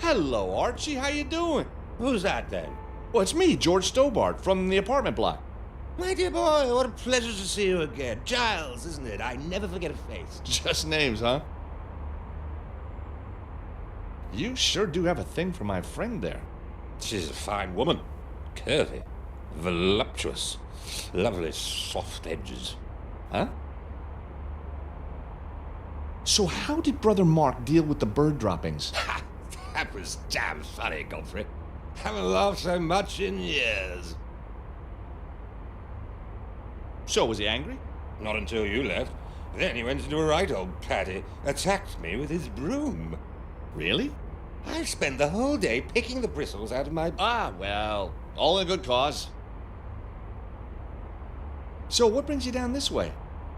Hello, Archie. How you doing? Who's that then? Well, it's me, George Stobart, from the apartment block. My dear boy, what a pleasure to see you again. Giles, isn't it? I never forget a face. Just names, huh? You sure do have a thing for my friend there. She's a fine woman. Curvy. Voluptuous. Lovely soft edges. Huh? So how did Brother Mark deal with the bird droppings? Ha! That was damn funny, Godfrey. Haven't laughed so much in years. So, was he angry? Not until you left. Then he went into a right old Paddy, attacked me with his broom. Really? I spent the whole day picking the bristles out of my... Ah, well, all in a good cause. So, what brings you down this way?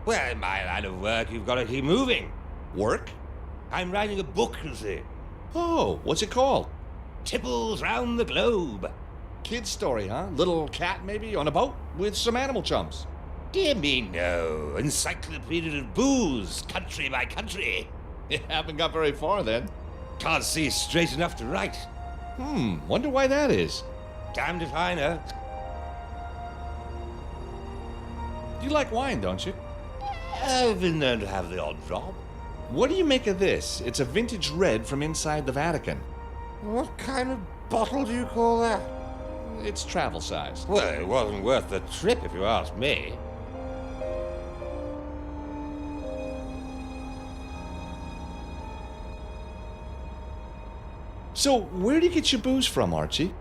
Well, in my line of work, you've got to keep moving. Work? I'm writing a book, you see. Oh, what's it called? Tipples round the globe. Kid's story, huh? Little cat, maybe, on a boat with some animal chums. Dear me, no. Encyclopedia of booze, country by country. You haven't got very far, then. Can't see straight enough to write. Wonder why that is. Damned if I know. You like wine, don't you? I've been known to have the odd drop. What do you make of this? It's a vintage red from inside the Vatican. What kind of bottle do you call that? It's travel size. Well, it wasn't worth the trip, if you ask me. So, where do you get your booze from, Archie?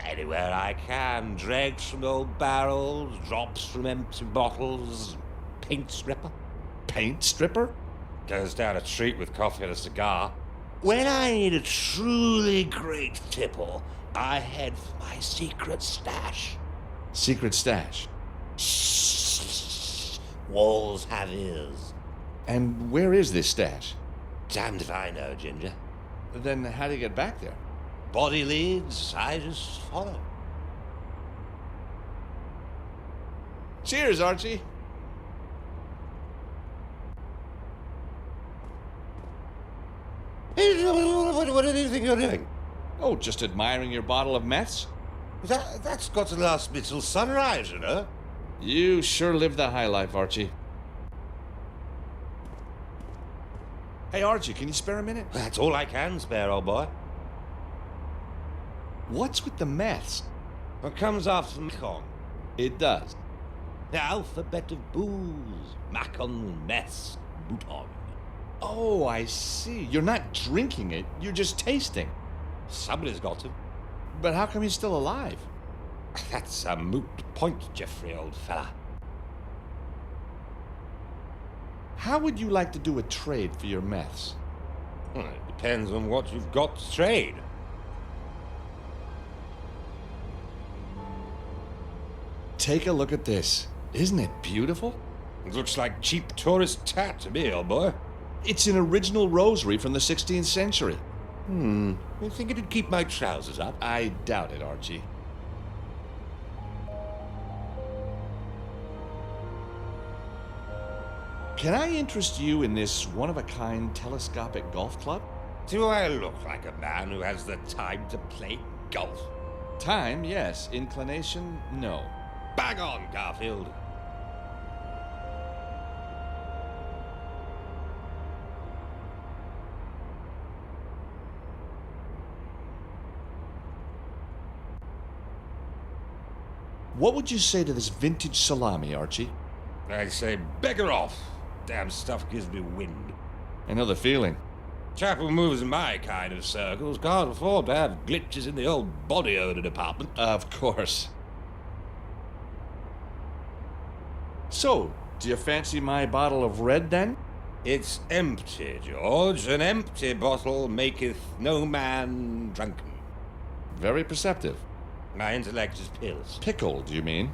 Anywhere I can. Dregs from old barrels, drops from empty bottles, paint stripper. Paint stripper? Goes down a treat with coffee and a cigar. When I need a truly great tipple, I head for my secret stash. Secret stash. Shh. Walls have ears. And where is this stash? Damned if I know, Ginger. Then how do you get back there? Body leads, I just follow. Cheers, Archie. What do you think you're doing? Oh, just admiring your bottle of meths? That's got to last me till sunrise, you know. You sure live the high life, Archie. Hey, Archie, can you spare a minute? That's all I can spare, old boy. What's with the meths? What comes after Macon? It does. The alphabet of booze. Macon, mess, bouton. Oh, I see. You're not drinking it, you're just tasting. Somebody's got to. But how come he's still alive? That's a moot point, Geoffrey, old fella. How would you like to do a trade for your meths? Well, it depends on what you've got to trade. Take a look at this. Isn't it beautiful? It looks like cheap tourist tat to me, old boy. It's an original rosary from the 16th century. You think it'd keep my trousers up? I doubt it, Archie. Can I interest you in this one-of-a-kind telescopic golf club? Do I look like a man who has the time to play golf? Time, yes. Inclination, no. Bang on, Garfield. What would you say to this vintage salami, Archie? I say, beggar off. Damn stuff gives me wind. I know the feeling. Chap who moves in my kind of circles can't afford to have glitches in the old body odor department. Of course. So, do you fancy my bottle of red, then? It's empty, George. An empty bottle maketh no man drunken. Very perceptive. My intellect is pills. Pickled, you mean?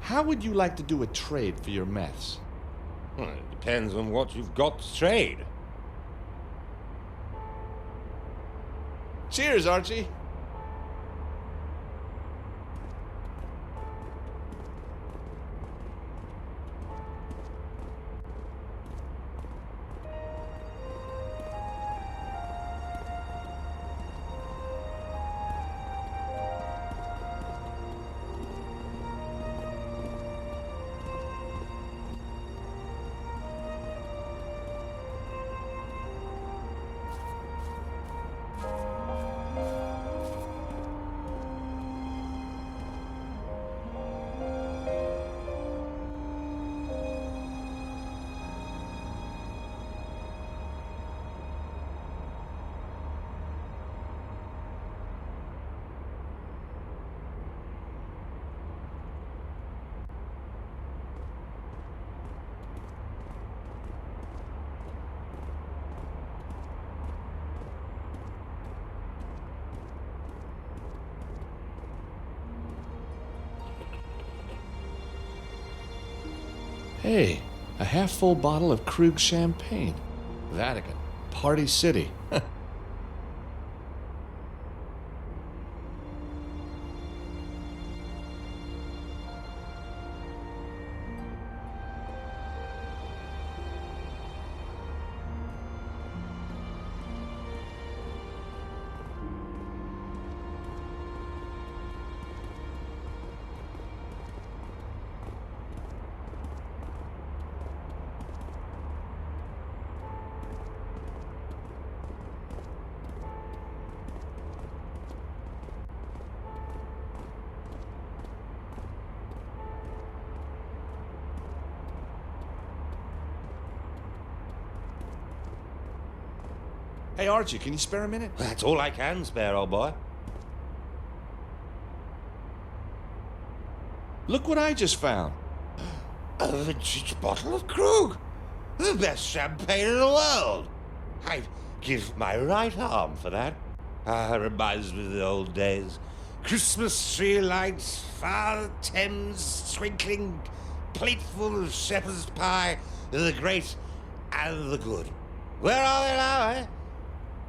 How would you like to do a trade for your meths? Well, it depends on what you've got to trade. Cheers, Archie. Hey, a half-full bottle of Krug champagne. Vatican. Party City. Hey, Archie, can you spare a minute? That's all I can spare, old boy. Look what I just found. A vintage bottle of Krug. The best champagne in the world. I'd give my right arm for that. Reminds me of the old days. Christmas tree lights, Father Thames twinkling, plateful of shepherd's pie, the great and the good. Where are they now, eh?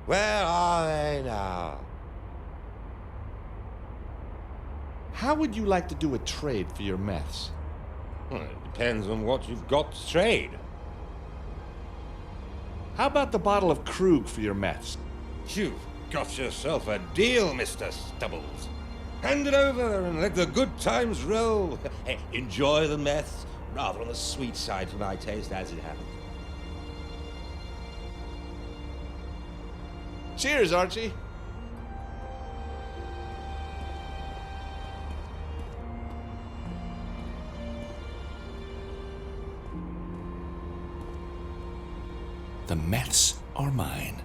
Where are they now? How would you like to do a trade for your meths? Well, it depends on what you've got to trade. How about the bottle of Krug for your meths? You've got yourself a deal, Mr. Stubbles. Hand it over and let the good times roll. Hey, enjoy the meth, rather on the sweet side for my taste, as it happens. Cheers, Archie. The meths are mine.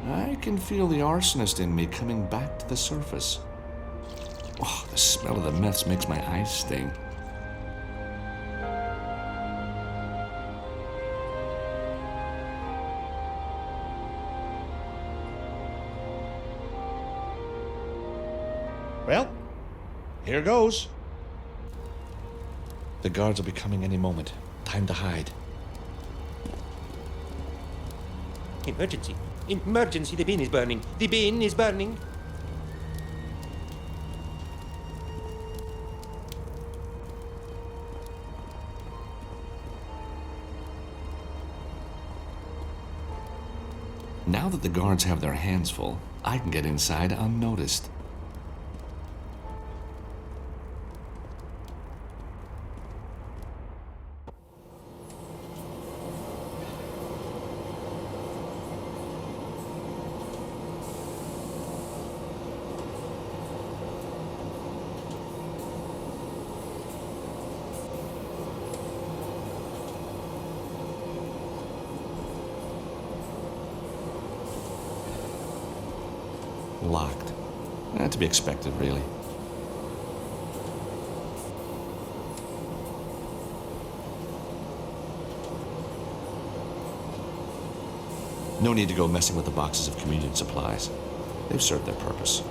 I can feel the arsonist in me coming back to the surface. Oh, the smell of the meths makes my eyes sting. Well, here goes. The guards will be coming any moment. Time to hide. Emergency! Emergency! The bin is burning! The bin is burning! Now that the guards have their hands full, I can get inside unnoticed. Locked. To be expected, really. No need to go messing with the boxes of communion supplies. They've served their purpose.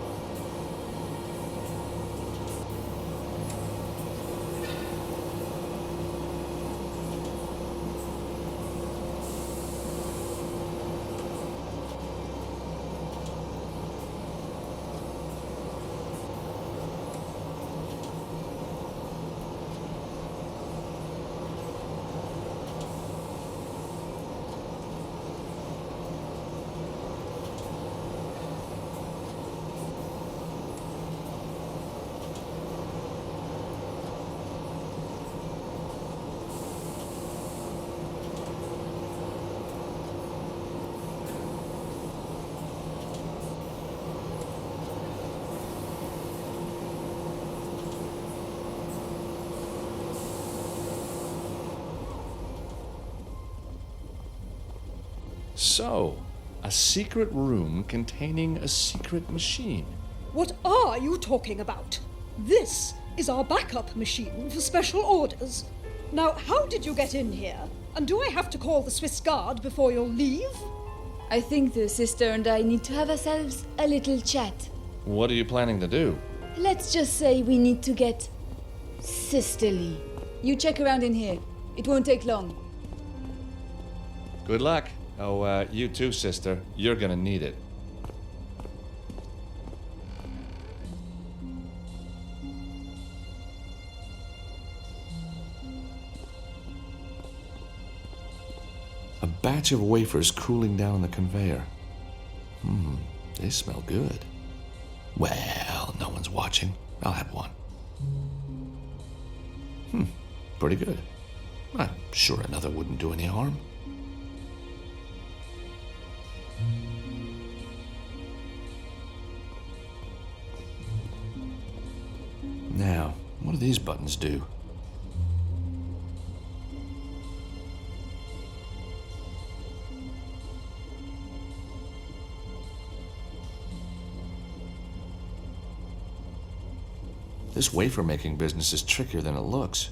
So, a secret room containing a secret machine. What are you talking about? This is our backup machine for special orders. Now, how did you get in here? And do I have to call the Swiss Guard before you'll leave? I think the sister and I need to have ourselves a little chat. What are you planning to do? Let's just say we need to get sisterly. You check around in here. It won't take long. Good luck. Oh, you too, sister. You're gonna need it. A batch of wafers cooling down on the conveyor. They smell good. Well, no one's watching. I'll have one. Pretty good. I'm sure another wouldn't do any harm. Now, what do these buttons do? This wafer-making business is trickier than it looks.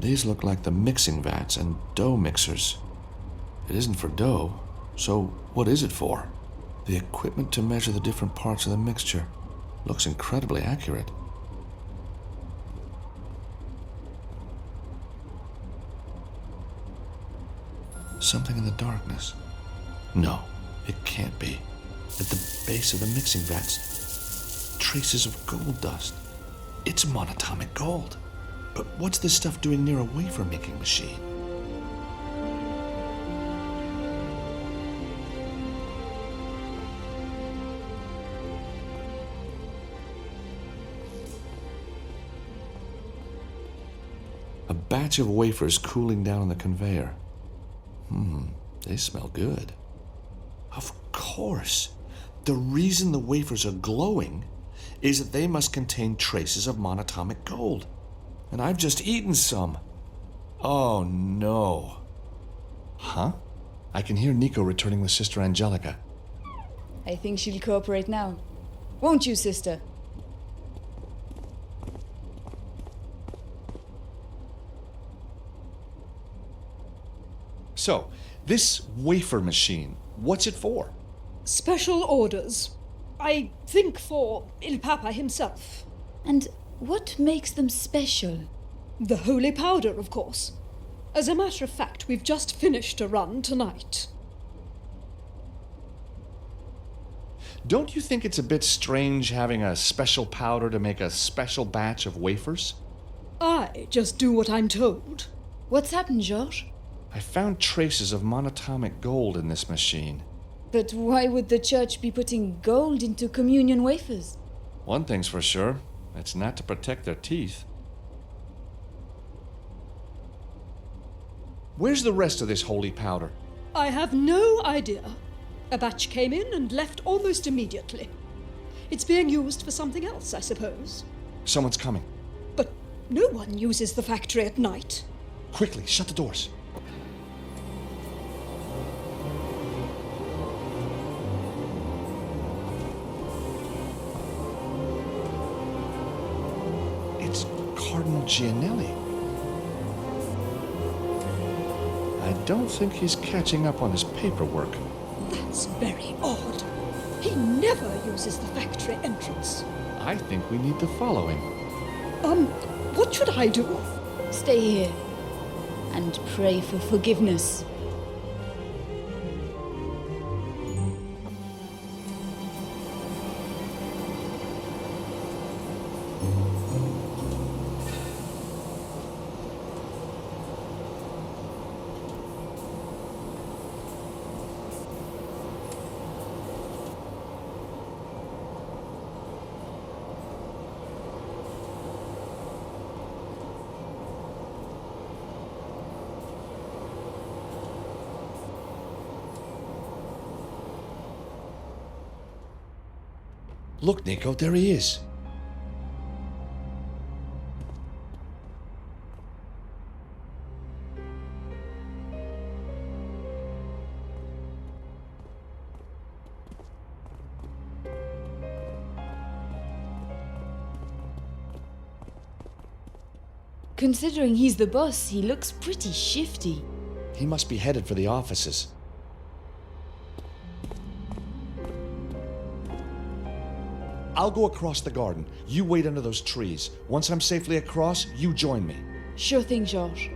These look like the mixing vats and dough mixers. It isn't for dough, so what is it for? The equipment to measure the different parts of the mixture. Looks incredibly accurate. Something in the darkness. No, it can't be. At the base of the mixing vats, traces of gold dust. It's monatomic gold. But what's this stuff doing near a wafer-making machine? A batch of wafers cooling down on the conveyor. They smell good. Of course. The reason the wafers are glowing is that they must contain traces of monatomic gold. And I've just eaten some. Oh no. Huh? I can hear Nico returning with Sister Angelica. I think she'll cooperate now. Won't you, sister? So, this wafer machine, what's it for? Special orders. I think for Il Papa himself. And what makes them special? The holy powder, of course. As a matter of fact, we've just finished a run tonight. Don't you think it's a bit strange having a special powder to make a special batch of wafers? I just do what I'm told. What's happened, Georges? I found traces of monatomic gold in this machine. But why would the church be putting gold into communion wafers? One thing's for sure, it's not to protect their teeth. Where's the rest of this holy powder? I have no idea. A batch came in and left almost immediately. It's being used for something else, I suppose. Someone's coming. But no one uses the factory at night. Quickly, shut the doors. It's Cardinal Gianelli. I don't think he's catching up on his paperwork. That's very odd. He never uses the factory entrance. I think we need to follow him. What should I do? Stay here and pray for forgiveness. Look, Nico, there he is. Considering he's the boss, he looks pretty shifty. He must be headed for the offices. I'll go across the garden. You wait under those trees. Once I'm safely across, you join me. Sure thing, Georges.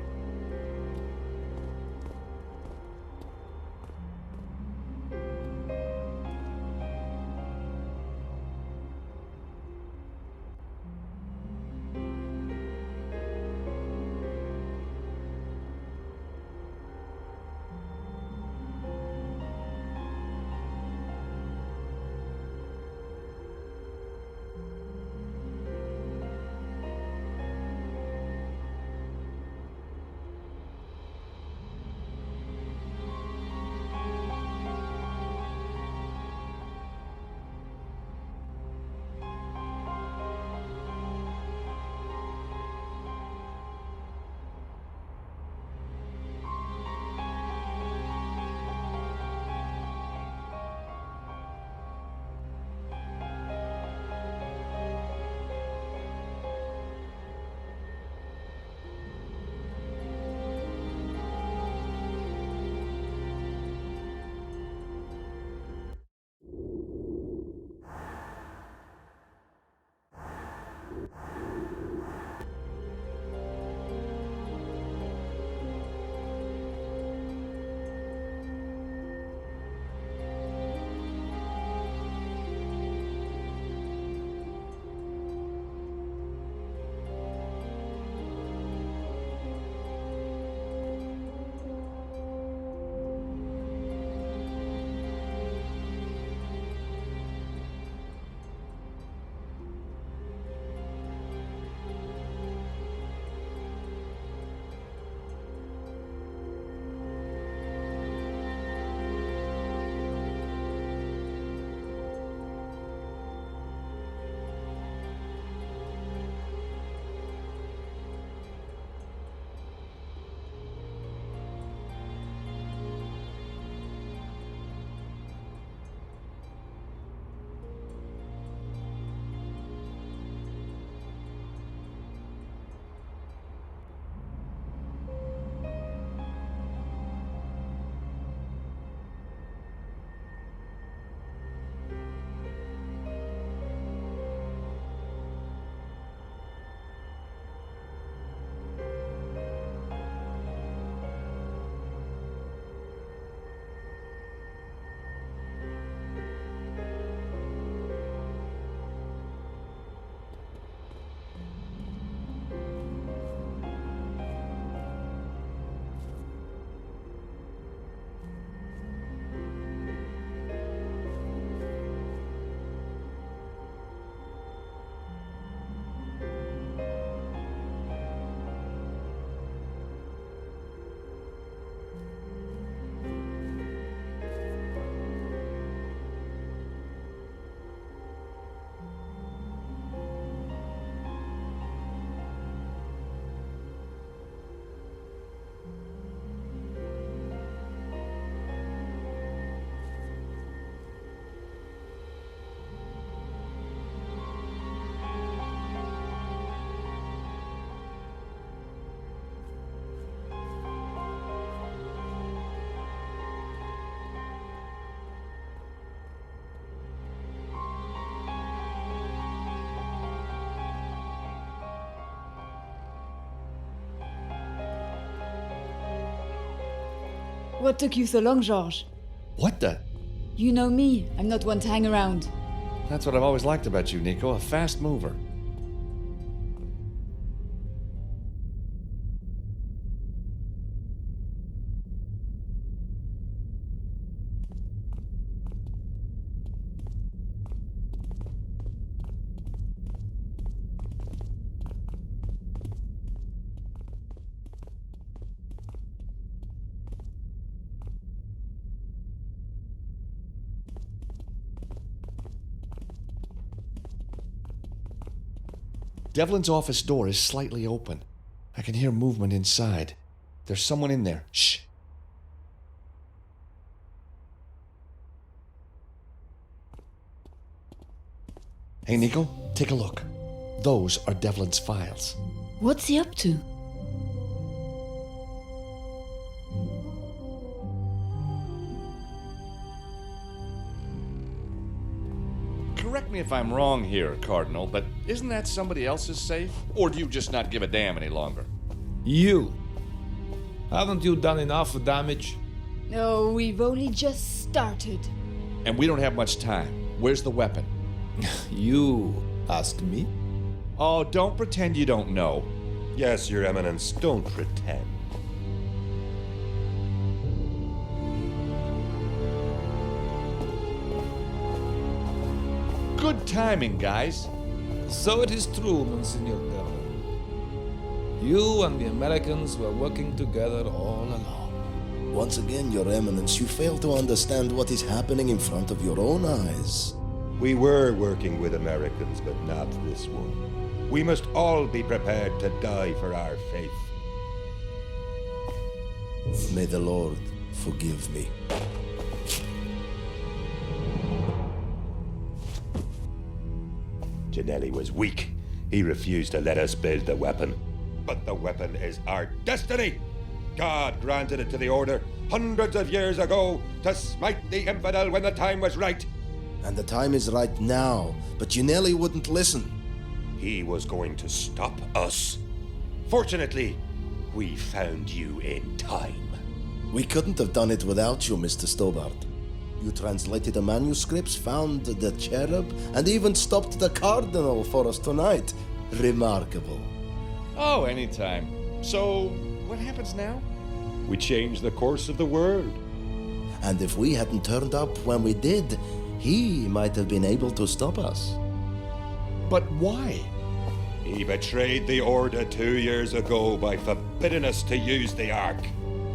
What took you so long, Georges? What the? You know me. I'm not one to hang around. That's what I've always liked about you, Nico. A fast mover. Devlin's office door is slightly open. I can hear movement inside. There's someone in there. Shh. Hey, Nico, take a look. Those are Devlin's files. What's he up to? Correct me if I'm wrong here, Cardinal, but isn't that somebody else's safe? Or do you just not give a damn any longer? You! Haven't you done enough damage? No, we've only just started. And we don't have much time. Where's the weapon? You ask me? Oh, don't pretend you don't know. Yes, Your Eminence, don't pretend. Good timing, guys. So it is true, Monsignor Devlin. You and the Americans were working together all along. Once again, Your Eminence, you fail to understand what is happening in front of your own eyes. We were working with Americans, but not this one. We must all be prepared to die for our faith. May the Lord forgive me. Ginelli was weak. He refused to let us build the weapon. But the weapon is our destiny! God granted it to the Order hundreds of years ago to smite the infidel when the time was right. And the time is right now, but Ginelli wouldn't listen. He was going to stop us. Fortunately, we found you in time. We couldn't have done it without you, Mr. Stobart. You translated the manuscripts, found the cherub, and even stopped the cardinal for us tonight. Remarkable. Oh, anytime. So, what happens now? We changed the course of the world. And if we hadn't turned up when we did, he might have been able to stop us. But why? He betrayed the Order 2 years ago by forbidding us to use the Ark.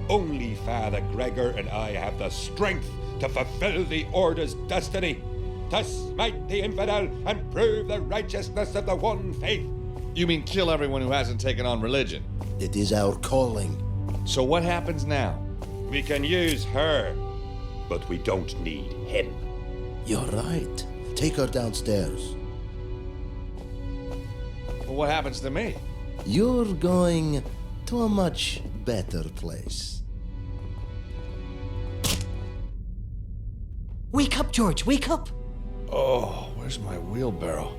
Only Father Gregor and I have the strength to fulfill the Order's destiny, to smite the infidel and prove the righteousness of the one faith. You mean kill everyone who hasn't taken on religion? It is our calling. So what happens now? We can use her, but we don't need him. You're right. Take her downstairs. Well, what happens to me? You're going to a much better place. Wake up, George, wake up! Oh, where's my wheelbarrow?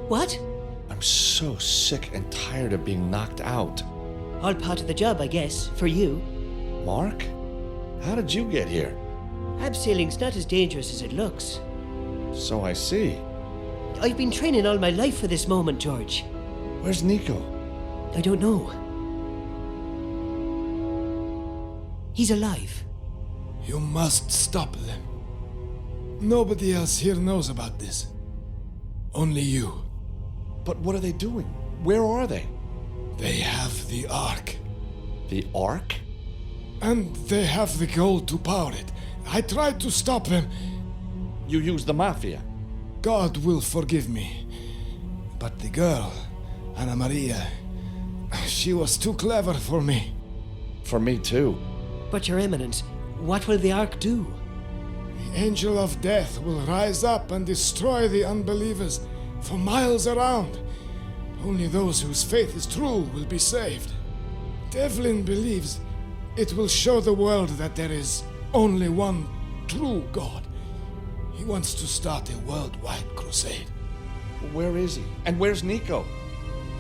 What? I'm so sick and tired of being knocked out. All part of the job, I guess, for you. Mark? How did you get here? Abseiling's not as dangerous as it looks. So I see. I've been training all my life for this moment, George. Where's Nico? I don't know. He's alive. You must stop them. Nobody else here knows about this. Only you. But what are they doing? Where are they? They have the Ark. The Ark? And they have the gold to power it. I tried to stop them. You used the Mafia. God will forgive me. But the girl, Anna Maria, she was too clever for me. For me too. But, Your Eminence, what will the Ark do? The angel of death will rise up and destroy the unbelievers for miles around. Only those whose faith is true will be saved. Devlin believes it will show the world that there is only one true God. He wants to start a worldwide crusade. Where is he? And where's Nico?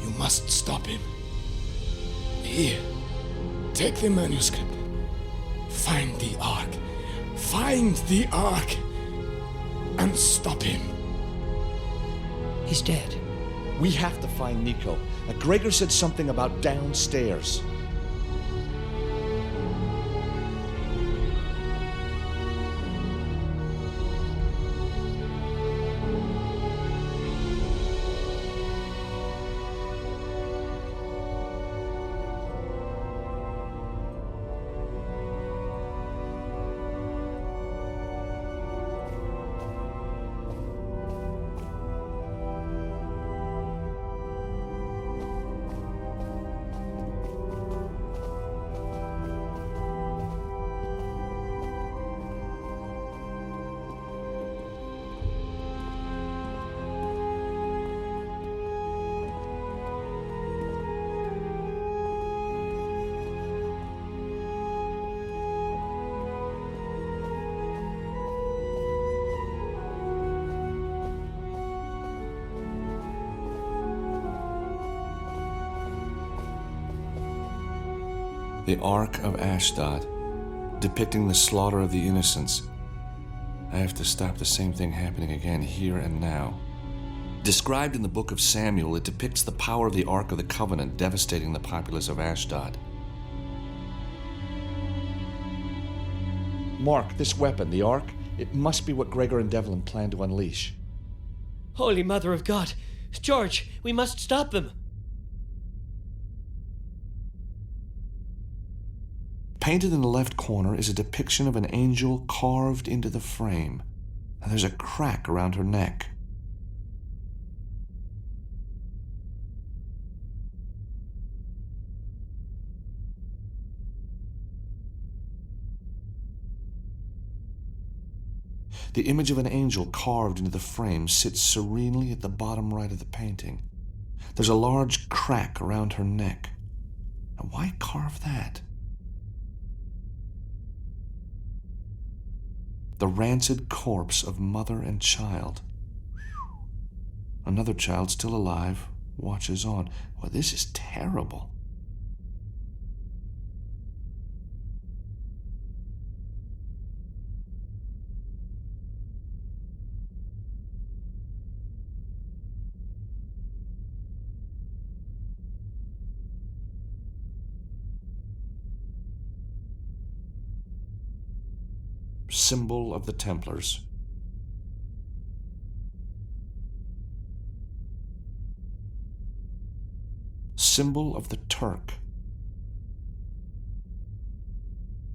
You must stop him. Here, take the manuscript. Find the Ark. Find the Ark. And stop him. He's dead. We have to find Nico. Gregor said something about downstairs. The Ark of Ashdod, depicting the slaughter of the innocents. I have to stop the same thing happening again here and now. Described in the book of Samuel, it depicts the power of the Ark of the Covenant devastating the populace of Ashdod. Mark, this weapon, the Ark, it must be what Gregor and Devlin plan to unleash. Holy Mother of God! George, we must stop them! Painted in the left corner is a depiction of an angel carved into the frame, and there's a crack around her neck. The image of an angel carved into the frame sits serenely at the bottom right of the painting. There's a large crack around her neck. Now, why carve that? The rancid corpse of mother and child. Another child still alive watches on. Well, this is terrible. Symbol of the Templars. Symbol of the Turk.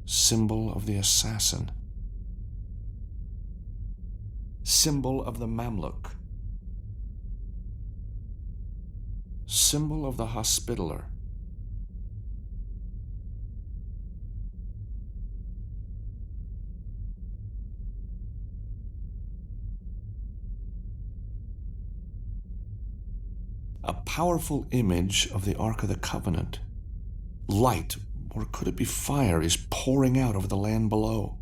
Symbol of the assassin. Symbol of the Mamluk. Symbol of the Hospitaller. A powerful image of the Ark of the Covenant. Light, or could it be fire, is pouring out over the land below.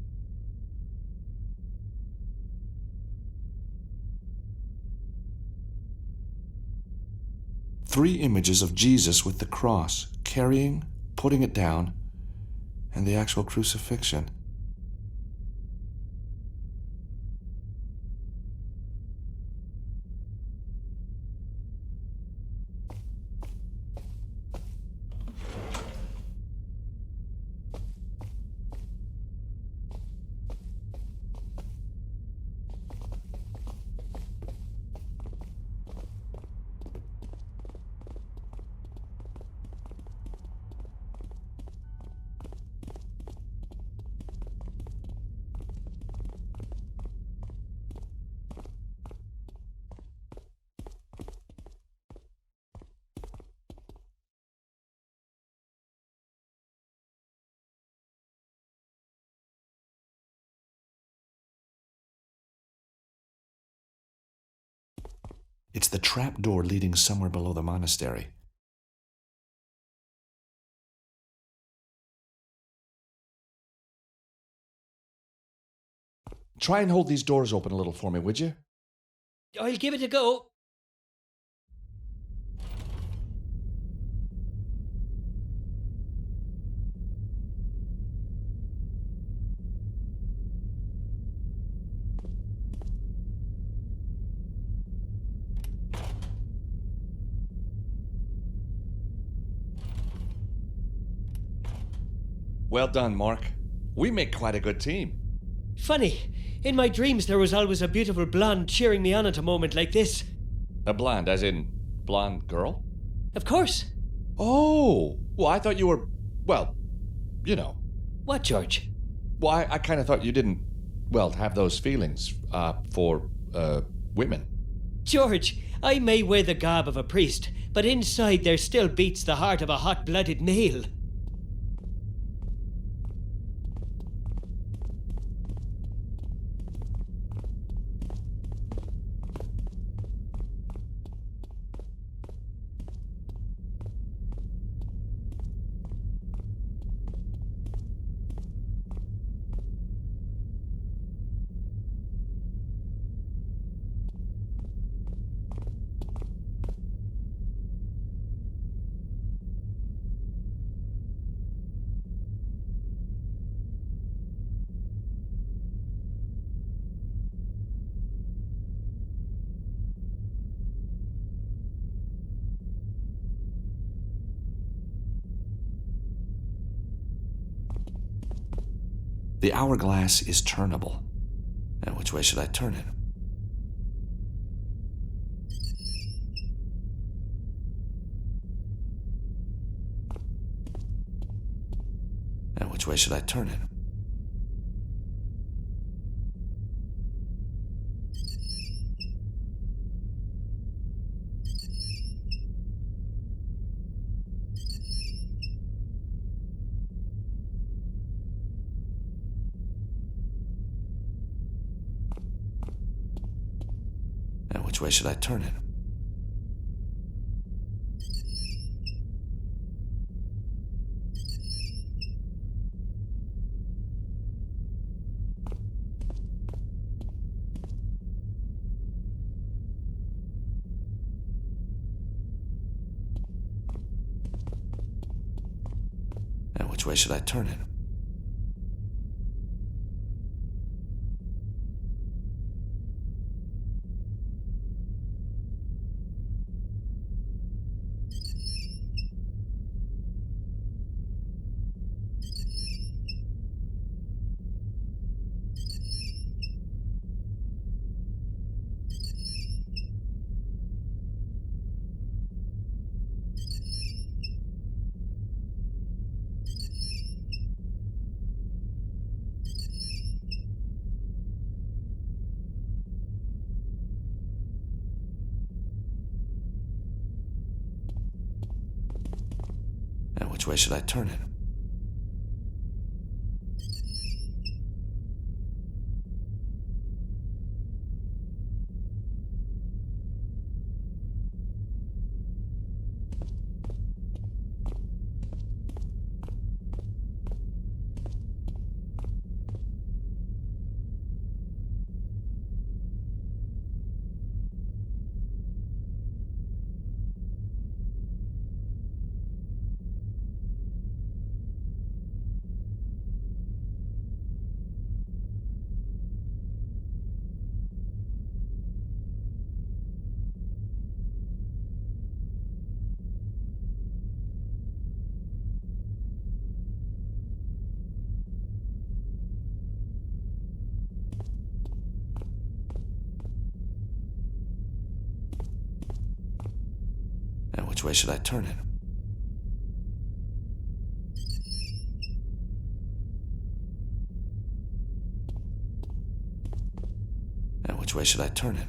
Three images of Jesus with the cross, carrying, putting it down, and the actual crucifixion. It's the trap door leading somewhere below the monastery. Try and hold these doors open a little for me, would you? I'll give it a go. Well done, Mark. We make quite a good team. Funny, in my dreams there was always a beautiful blonde cheering me on at a moment like this. A blonde, as in blonde girl? Of course. Oh, well, I thought you were, well, you know. What, George? Well, I kind of thought you didn't, well, have those feelings, for, women. George, I may wear the garb of a priest, but inside there still beats the heart of a hot-blooded male. The hourglass is turnable. Now, which way should I turn it? Now, which way should I turn it? Now, which way should I turn it? Now, which way should I turn it? Now, which way should I turn it? Now, which way should I turn it? Now, which way should I turn it?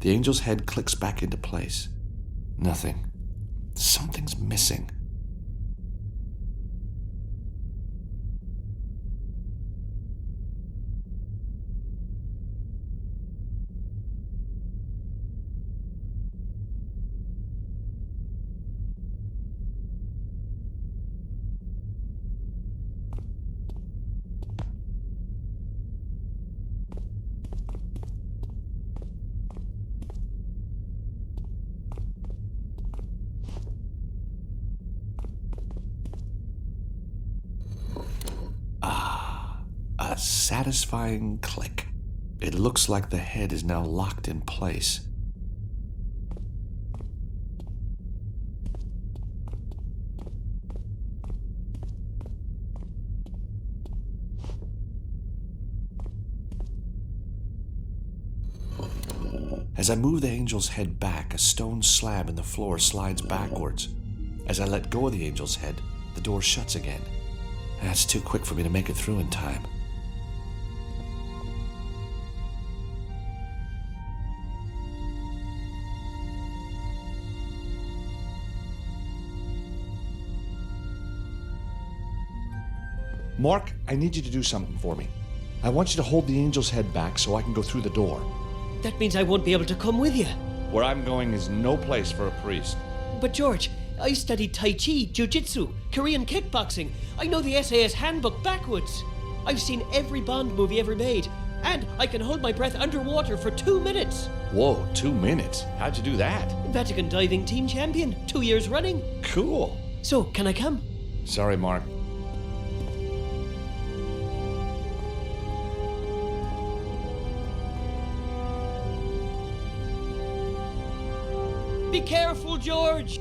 The angel's head clicks back into place. Nothing. Something's missing. A satisfying click. It looks like the head is now locked in place. As I move the angel's head back, a stone slab in the floor slides backwards. As I let go of the angel's head, the door shuts again. That's too quick for me to make it through in time. Mark, I need you to do something for me. I want you to hold the angel's head back so I can go through the door. That means I won't be able to come with you. Where I'm going is no place for a priest. But George, I studied Tai Chi, Jiu-Jitsu, Korean kickboxing. I know the SAS handbook backwards. I've seen every Bond movie ever made. And I can hold my breath underwater for 2 minutes. Whoa, 2 minutes? How'd you do that? Vatican diving team champion, 2 years running. Cool. So, can I come? Sorry, Mark. Be careful, George!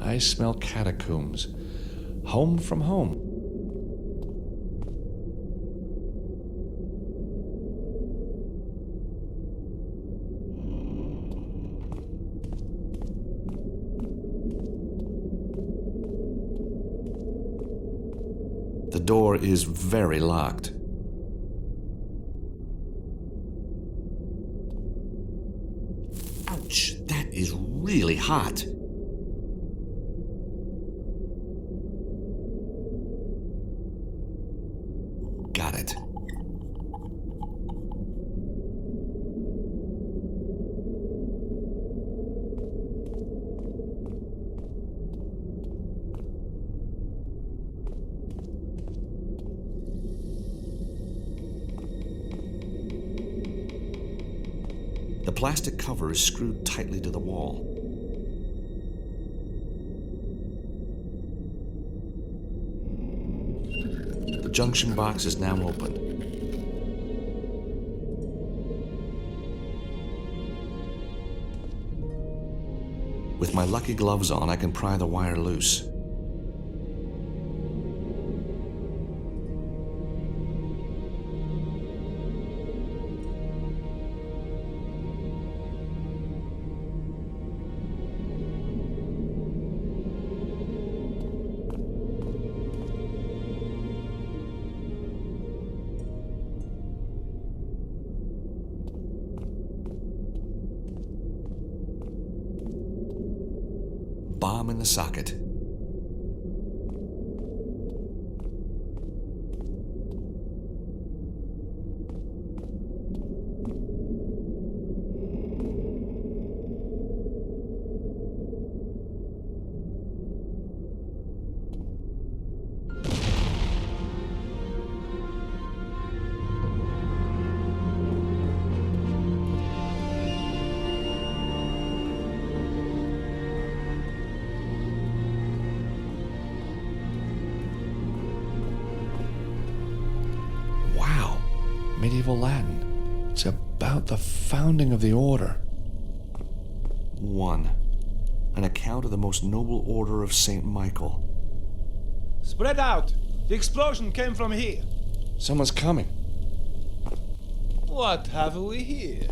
I smell catacombs. Home from home. The door is very locked. Ouch, that is really hot. Got it. The plastic cover is screwed tightly to the wall. The junction box is now open. With my lucky gloves on, I can pry the wire loose. Bomb in the socket. Medieval Latin. It's about the founding of the order. 1. An account of the most noble order of St. Michael. Spread out! The explosion came from here. Someone's coming. What have we here?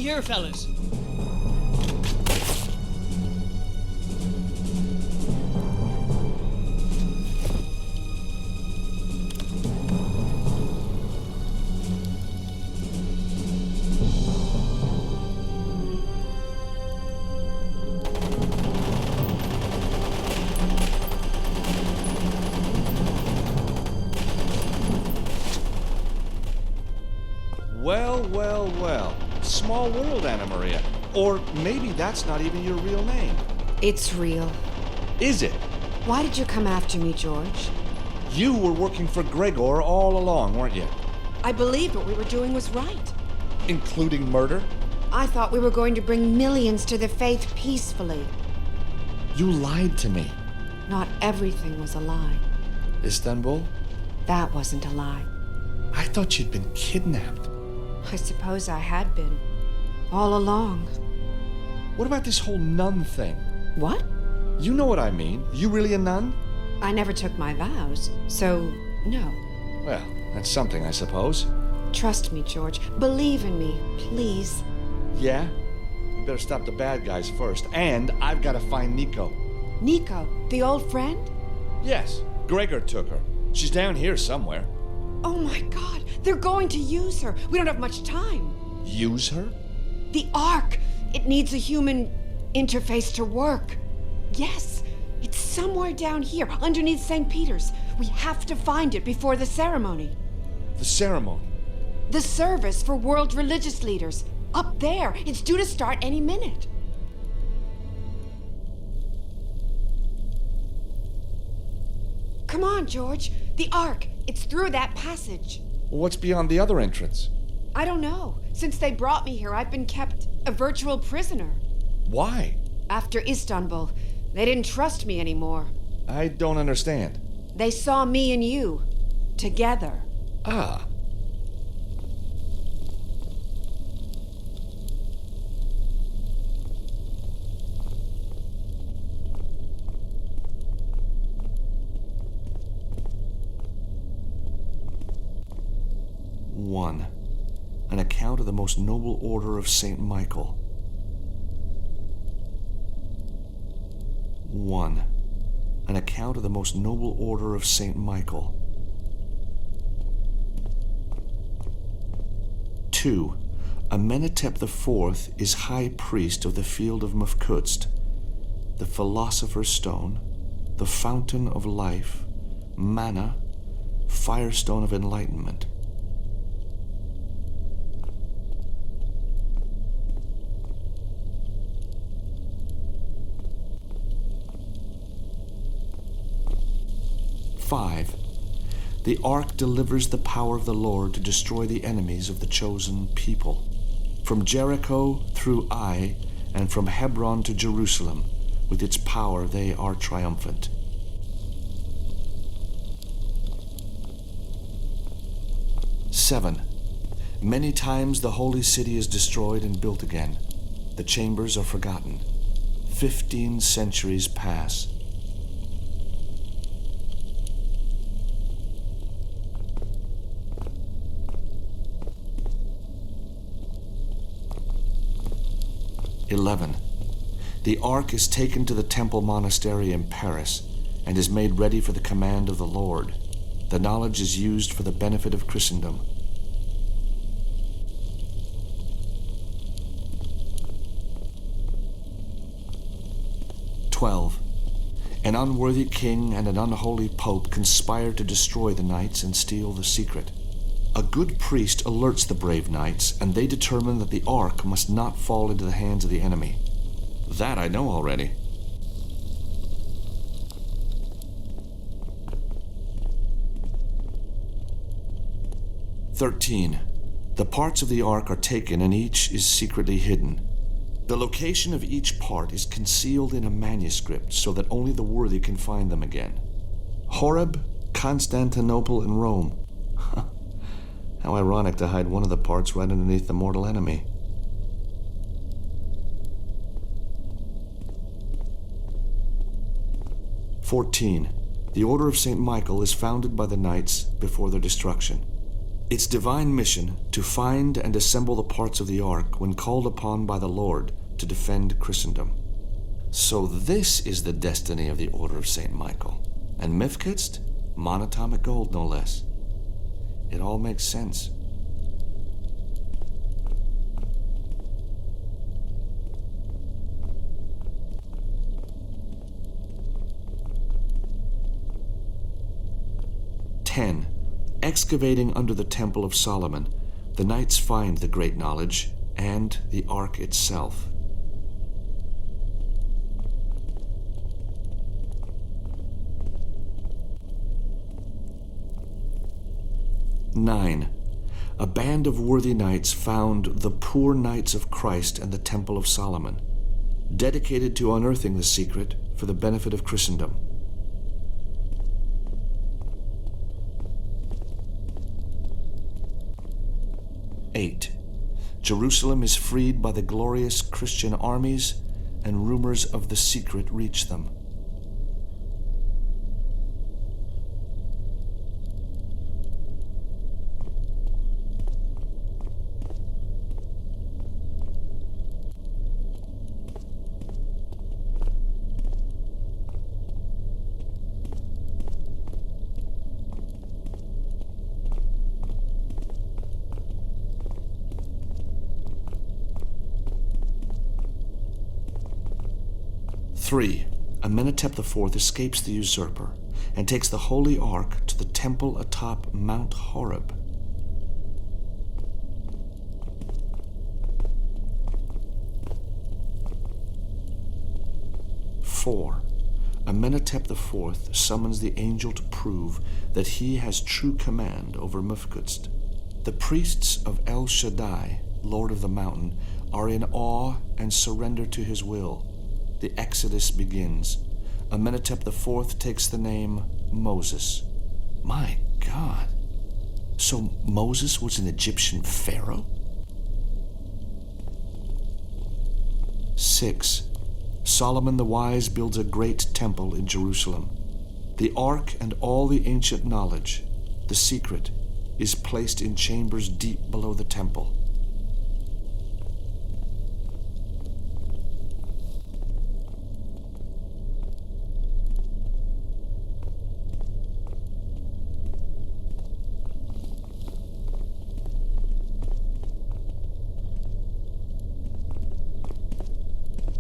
here, fellas. Well, well, well. Small world, Anna Maria. Or maybe that's not even your real name. It's real. Is it? Why did you come after me, George? You were working for Gregor all along, weren't you? I believed what we were doing was right. Including murder? I thought we were going to bring millions to the faith peacefully. You lied to me. Not everything was a lie. Istanbul? That wasn't a lie. I thought you'd been kidnapped. I suppose I had been. All along. What about this whole nun thing? What? You know what I mean. You really a nun? I never took my vows, so no. Well, that's something, I suppose. Trust me, George. Believe in me, please. Yeah? We better stop the bad guys first. And I've got to find Nico. Nico, the old friend? Yes, Gregor took her. She's down here somewhere. Oh my God, they're going to use her. We don't have much time. Use her? The Ark. It needs a human interface to work. Yes, it's somewhere down here, underneath St. Peter's. We have to find it before the ceremony. The ceremony? The service for world religious leaders. Up there. It's due to start any minute. Come on, George. The Ark. It's through that passage. What's beyond the other entrance? I don't know. Since they brought me here, I've been kept a virtual prisoner. Why? After Istanbul, they didn't trust me anymore. I don't understand. They saw me and you together. Ah. One. An account of the most noble order of Saint Michael. 1. An account of the most noble order of Saint Michael. 2. Amenhotep IV is high priest of the field of Mufkutst, the philosopher's stone, the fountain of life, manna, firestone of enlightenment. 5. The Ark delivers the power of the Lord to destroy the enemies of the chosen people. From Jericho through Ai, and from Hebron to Jerusalem, with its power they are triumphant. 7. Many times the holy city is destroyed and built again. The chambers are forgotten. 15 centuries pass. 11. The Ark is taken to the Temple Monastery in Paris and is made ready for the command of the Lord. The knowledge is used for the benefit of Christendom. 12. An unworthy king and an unholy pope conspire to destroy the knights and steal the secret. A good priest alerts the brave knights, and they determine that the Ark must not fall into the hands of the enemy. That I know already. 13. The parts of the Ark are taken, and each is secretly hidden. The location of each part is concealed in a manuscript so that only the worthy can find them again. Horeb, Constantinople, and Rome. How ironic to hide one of the parts right underneath the mortal enemy. 14. The Order of St. Michael is founded by the knights before their destruction. Its divine mission to find and assemble the parts of the Ark when called upon by the Lord to defend Christendom. So this is the destiny of the Order of St. Michael. And Mifkitst? Monatomic gold, no less. It all makes sense. Ten. Excavating under the Temple of Solomon, the knights find the great knowledge and the Ark itself. Nine. A band of worthy knights found the poor knights of Christ and the Temple of Solomon, dedicated to unearthing the secret for the benefit of Christendom. Eight. Jerusalem is freed by the glorious Christian armies, and rumors of the secret reach them. Three. Amenhotep IV escapes the usurper and takes the Holy Ark to the temple atop Mount Horeb. 4. Amenhotep IV summons the angel to prove that he has true command over Mufkutst. The priests of El Shaddai, Lord of the Mountain, are in awe and surrender to his will. The exodus begins. Amenhotep IV takes the name Moses. My God. So Moses was an Egyptian pharaoh? 6. Solomon the Wise builds a great temple in Jerusalem. The Ark and all the ancient knowledge, the secret, is placed in chambers deep below the temple.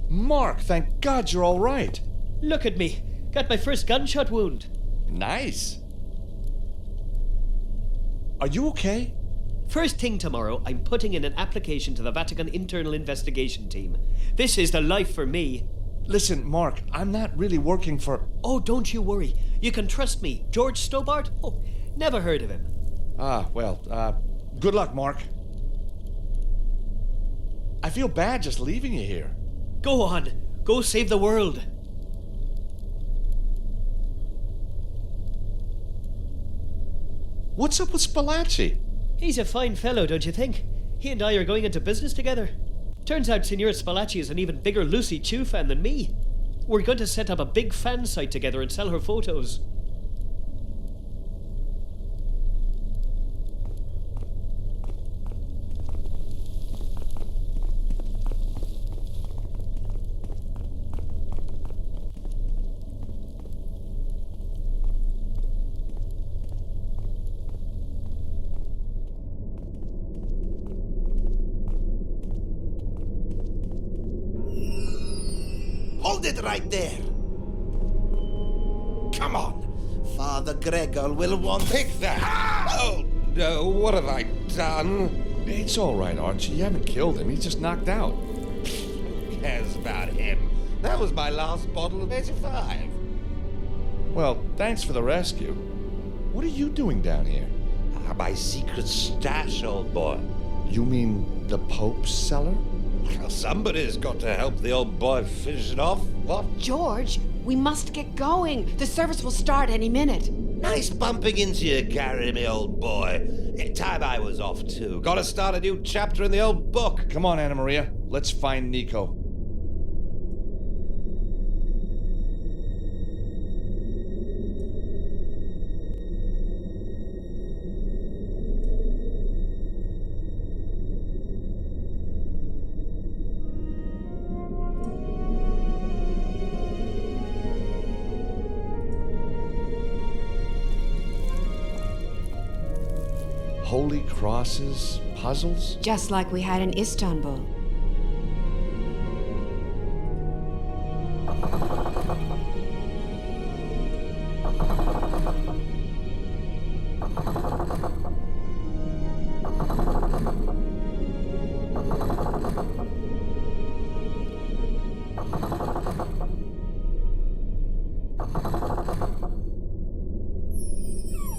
Mark, thank God you're all right. Look at me. Got my first gunshot wound. Nice. Are you okay? First thing tomorrow, I'm putting in an application to the Vatican Internal Investigation Team. This is the life for me. Listen, Mark, I'm not really working for... Oh, don't you worry. You can trust me. George Stobart? Oh, never heard of him. Good luck, Mark. I feel bad just leaving you here. Go on. Go save the world. What's up with Spalacci? He's a fine fellow, don't you think? He and I are going into business together. Turns out Signor Spalacci is an even bigger Lucy Chu fan than me. We're going to set up a big fan site together and sell her photos. Hold it right there. Come on. Father Gregor will want... Pick that! Oh, no, what have I done? It's all right, Archie. You haven't killed him. He's just knocked out. Who cares about him? That was my last bottle of 85. Well, thanks for the rescue. What are you doing down here? My secret stash, old boy. You mean the Pope's cellar? Well, somebody's got to help the old boy finish it off. What? George, we must get going. The service will start any minute. Nice bumping into you, Gary, me old boy. Time I was off, too. Gotta start a new chapter in the old book. Come on, Anna Maria. Let's find Nico. holy crosses, puzzles? Just like we had in Istanbul.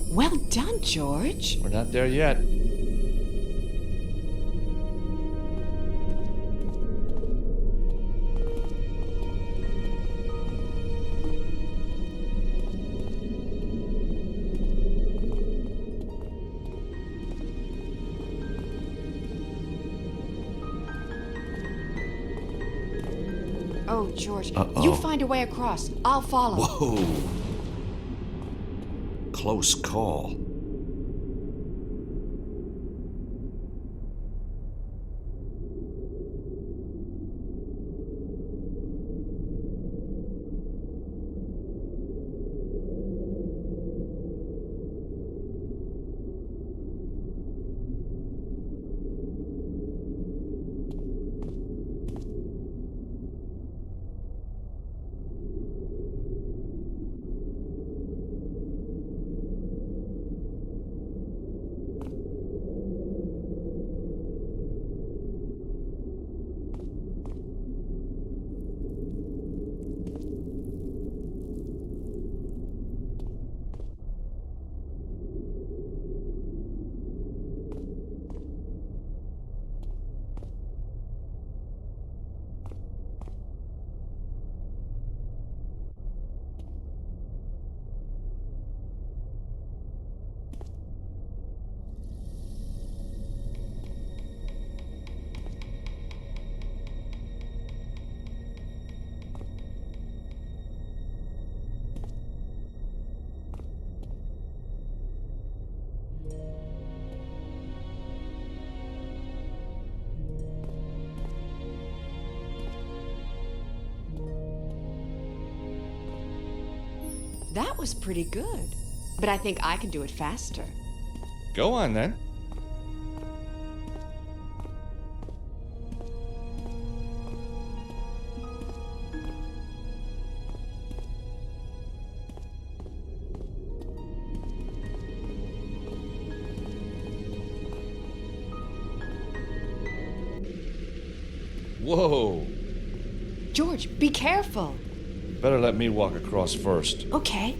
Well done, George. We're not there yet. Oh, George, Uh-oh. you find a way across. I'll follow. Whoa. Close call. That was pretty good. But I think I can do it faster. Go on then. Whoa. George, be careful. Better let me walk across first. Okay.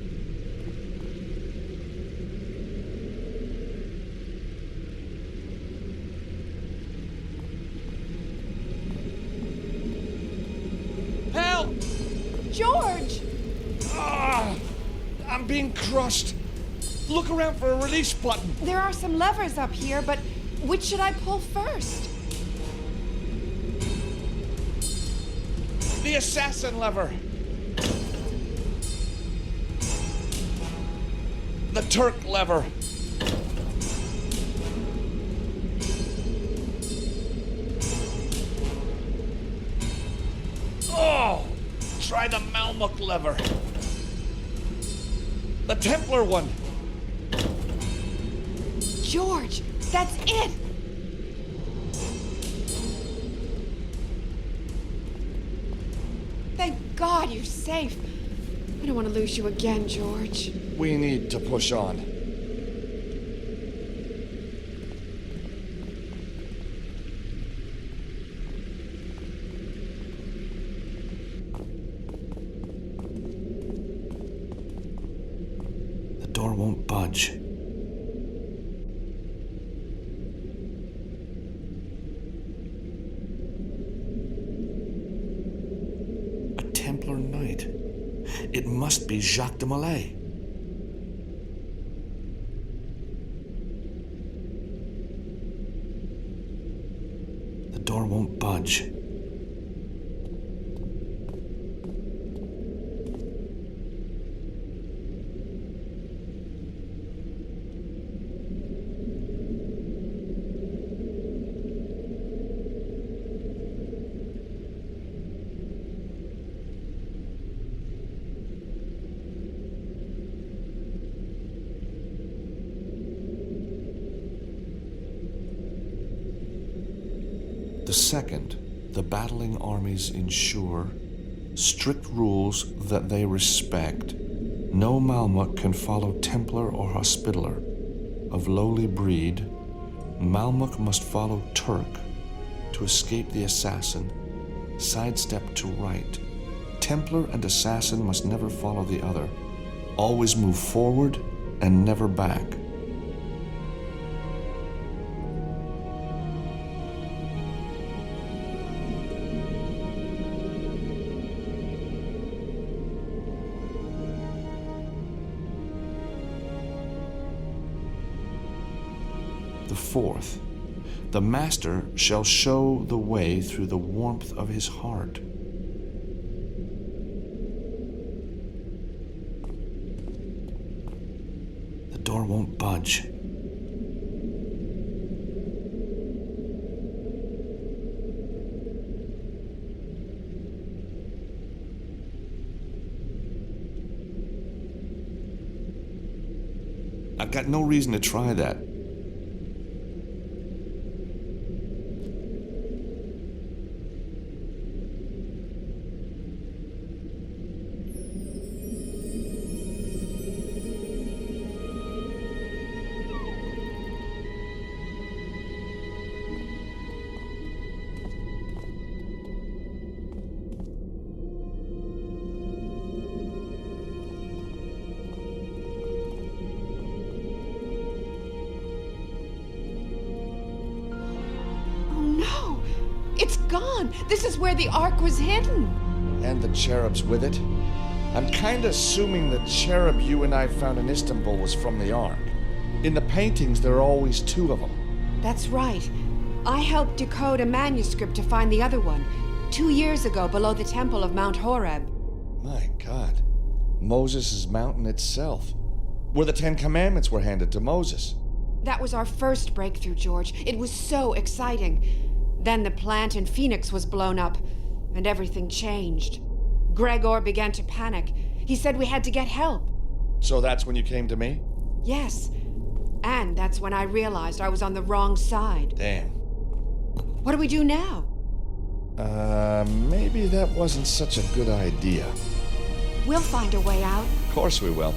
Help! George! Ah! I'm being crushed. Look around for a release button. There are some levers up here, but which should I pull first? The assassin lever. The Turk lever. Oh! Try the Malmuk lever. The Templar one. George, that's it! Thank God you're safe. I don't want to lose you again, George. We need to push on. The door won't budge. A Templar Knight. It must be Jacques de Molay. The door won't budge. The second, the battling armies ensure strict rules that they respect. No Malmuk can follow Templar or Hospitaller. Of lowly breed, Malmuk must follow Turk. To escape the assassin, sidestep to right. Templar and assassin must never follow the other. Always move forward and never back. The fourth, the master shall show the way through the warmth of his heart. The door won't budge. I've got no reason to try that. It's gone! This is where the Ark was hidden! And the cherubs with it? I'm kinda assuming the cherub you and I found in Istanbul was from the Ark. In the paintings, there are always two of them. That's right. I helped decode a manuscript to find the other one, 2 years ago below the temple of Mount Horeb. My God. Moses' mountain itself. Where the Ten Commandments were handed to Moses. That was our first breakthrough, George. It was so exciting. Then the plant in Phoenix was blown up, and everything changed. Gregor began to panic. He said we had to get help. So that's when you came to me? Yes. And that's when I realized I was on the wrong side. Damn. What do we do now? Maybe that wasn't such a good idea. We'll find a way out. Of course we will.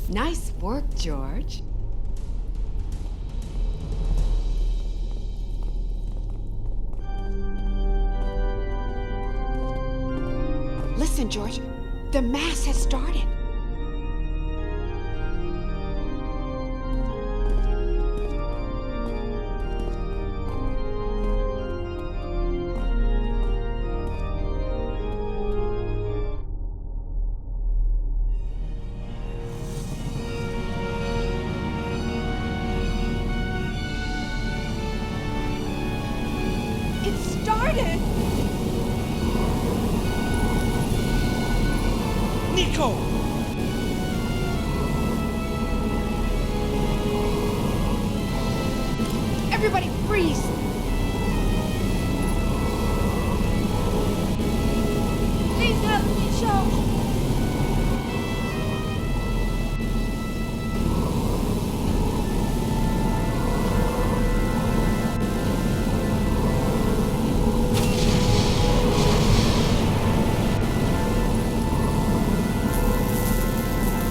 Nice work, George. Listen, George. The Mass has started. It started! Nico! Everybody freeze! Please help me, George!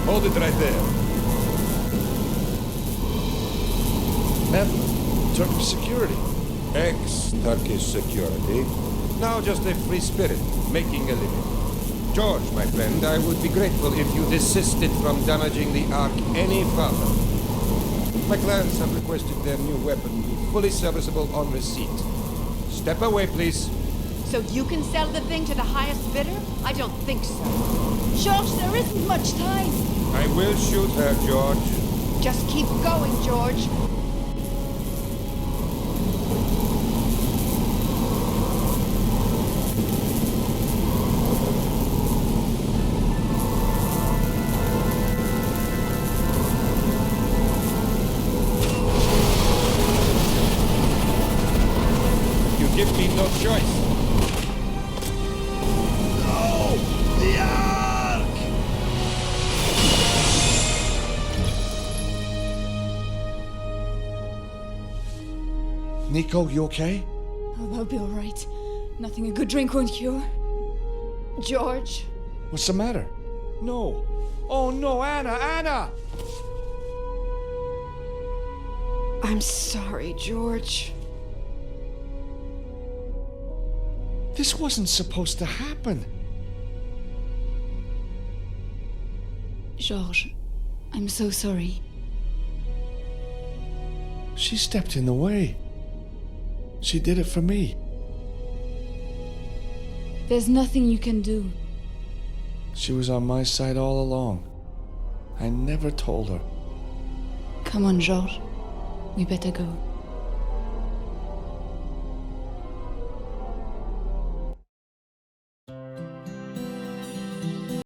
Hold it right there. Mevla, Turkish security. Ex-Turkish security. Now just a free spirit, making a living. George, my friend, I would be grateful if you desisted from damaging the Ark any further. My clients have requested their new weapon be fully serviceable on receipt. Step away, please. So you can sell the thing to the highest bidder? I don't think so. George, there isn't much time. I will shoot her, George. Just keep going, George. The Ark! Nico, you okay? Oh, I'll be all right. Nothing a good drink won't cure. George? What's the matter? No. Oh no, Anna, Anna! I'm sorry, George. This wasn't supposed to happen. George, I'm so sorry. She stepped in the way. She did it for me. There's nothing you can do. She was on my side all along. I never told her. Come on, George. We better go.